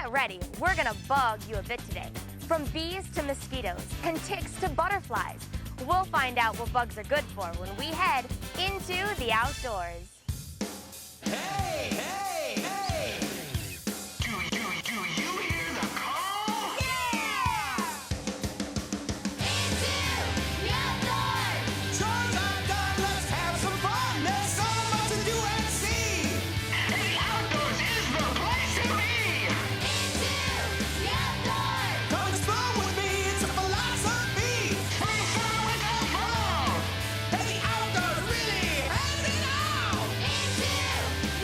Get ready, we're gonna bug you a bit today. From bees to mosquitoes and ticks to butterflies, we'll find out what bugs are good for when we head into the outdoors. Hey, hey, hey! Do you hear the call? Yeah! Into the outdoors! Chores are done, let's have some fun! There's so much to do and see! And the outdoors is the place to be! Into the outdoors! Come explore with me, it's a philosophy! From summer, winter, fall! And the outdoors really has it all! Into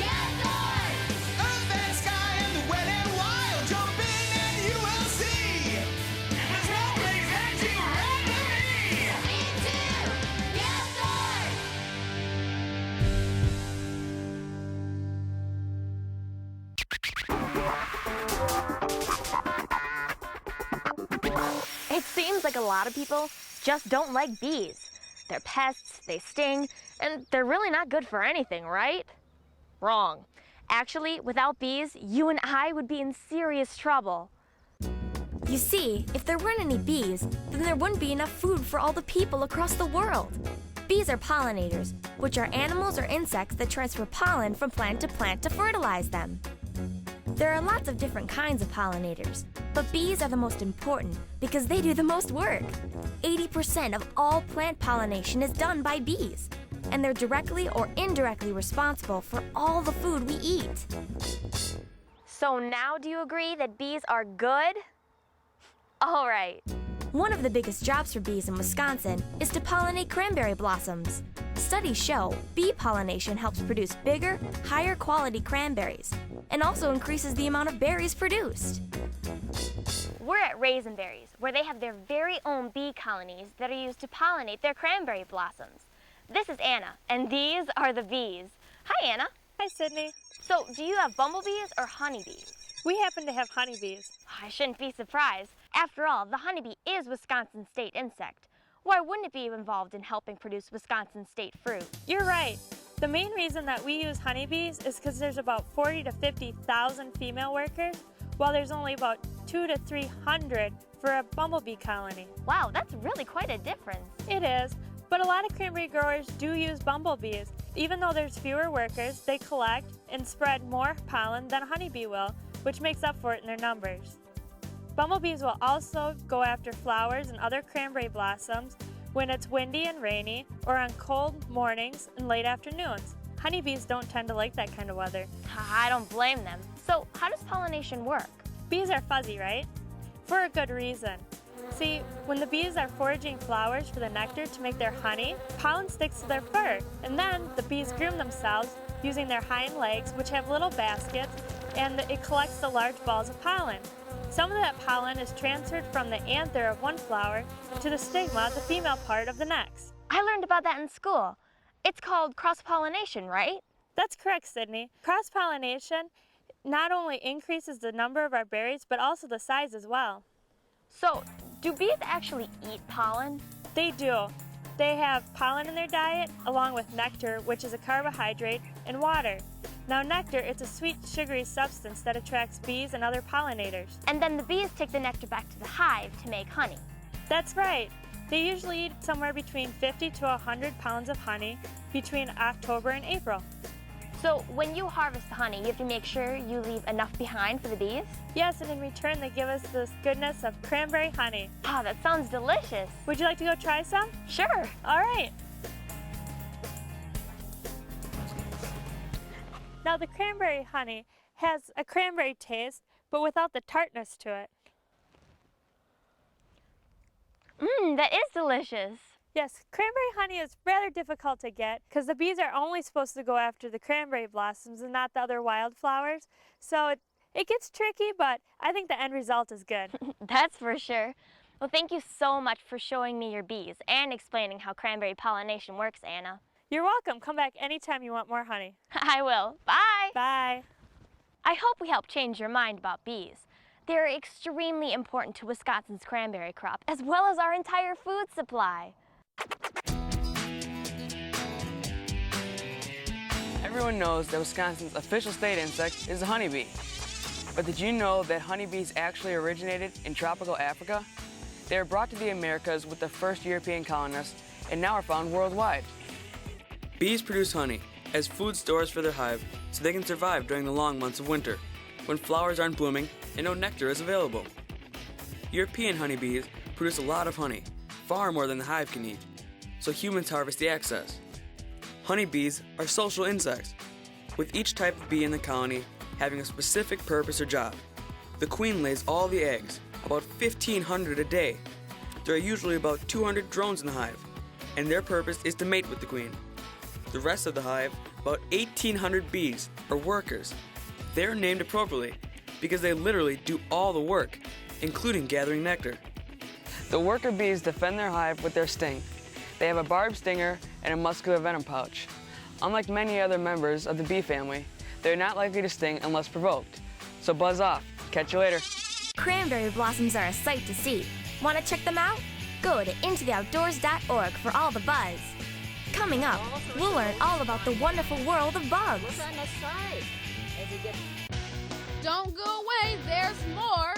the outdoors! Earth and sky and the wet and wild! Jump in and you will see! There's no place that you'd rather be! Into the outdoors! It seems like a lot of people just don't like bees. They're pests, they sting, and they're really not good for anything, right? Wrong. Actually, without bees, you and I would be in serious trouble. You see, if there weren't any bees, then there wouldn't be enough food for all the people across the world. Bees are pollinators, which are animals or insects that transfer pollen from plant to fertilize them. There are lots of different kinds of pollinators, but bees are the most important because they do the most work. 80% of all plant pollination is done by bees, and they're directly or indirectly responsible for all the food we eat. So now do you agree that bees are good? All right. One of the biggest jobs for bees in Wisconsin is to pollinate cranberry blossoms. Studies show bee pollination helps produce bigger, higher quality cranberries and also increases the amount of berries produced. We're at Raisinberries, where they have their very own bee colonies that are used to pollinate their cranberry blossoms. This is Anna, and these are the bees. Hi, Anna. Hi, Sydney. So, do you have bumblebees or honeybees? We happen to have honeybees. I shouldn't be surprised. After all, the honeybee is Wisconsin's state insect. Why wouldn't it be involved in helping produce Wisconsin state fruit? You're right. The main reason that we use honeybees is because there's about 40 to 50,000 female workers, while there's only about 200 to 300 for a bumblebee colony. Wow, that's really quite a difference. It is, but a lot of cranberry growers do use bumblebees. Even though there's fewer workers, they collect and spread more pollen than a honeybee will, which makes up for it in their numbers. Bumblebees will also go after flowers and other cranberry blossoms when it's windy and rainy or on cold mornings and late afternoons. Honeybees don't tend to like that kind of weather. I don't blame them. So, how does pollination work? Bees are fuzzy, right? For a good reason. See, when the bees are foraging flowers for the nectar to make their honey, pollen sticks to their fur, and then the bees groom themselves using their hind legs, which have little baskets, and it collects the large balls of pollen. Some of that pollen is transferred from the anther of one flower to the stigma, the female part of the next. I learned about that in school. It's called cross-pollination, right? That's correct, Sydney. Cross-pollination not only increases the number of our berries, but also the size as well. So, do bees actually eat pollen? They do. They have pollen in their diet, along with nectar, which is a carbohydrate, and water. Now nectar, it's a sweet, sugary substance that attracts bees and other pollinators. And then the bees take the nectar back to the hive to make honey. That's right. They usually eat somewhere between 50 to 100 pounds of honey between October and April. So when you harvest the honey, you have to make sure you leave enough behind for the bees? Yes, and in return they give us this goodness of cranberry honey. Oh, that sounds delicious. Would you like to go try some? Sure. All right. Now the cranberry honey has a cranberry taste, but without the tartness to it. That is delicious. Yes, cranberry honey is rather difficult to get because the bees are only supposed to go after the cranberry blossoms and not the other wildflowers. So it gets tricky, but I think the end result is good. That's for sure. Well, thank you so much for showing me your bees and explaining how cranberry pollination works, Anna. You're welcome. Come back anytime you want more honey. I will. Bye. Bye. I hope we helped change your mind about bees. They're extremely important to Wisconsin's cranberry crop, as well as our entire food supply. Everyone knows that Wisconsin's official state insect is the honeybee. But did you know that honeybees actually originated in tropical Africa? They were brought to the Americas with the first European colonists and now are found worldwide. Bees produce honey as food stores for their hive so they can survive during the long months of winter, when flowers aren't blooming and no nectar is available. European honeybees produce a lot of honey, far more than the hive can eat, so humans harvest the excess. Honeybees are social insects, with each type of bee in the colony having a specific purpose or job. The queen lays all the eggs, about 1,500 a day. There are usually about 200 drones in the hive, and their purpose is to mate with the queen. The rest of the hive, about 1,800 bees, are workers. They're named appropriately because they literally do all the work, including gathering nectar. The worker bees defend their hive with their sting. They have a barbed stinger and a muscular venom pouch. Unlike many other members of the bee family, they're not likely to sting unless provoked. So buzz off. Catch you later. Cranberry blossoms are a sight to see. Want to check them out? Go to intotheoutdoors.org for all the buzz. Coming up, we'll learn all about the wonderful world of bugs. Don't go away, there's more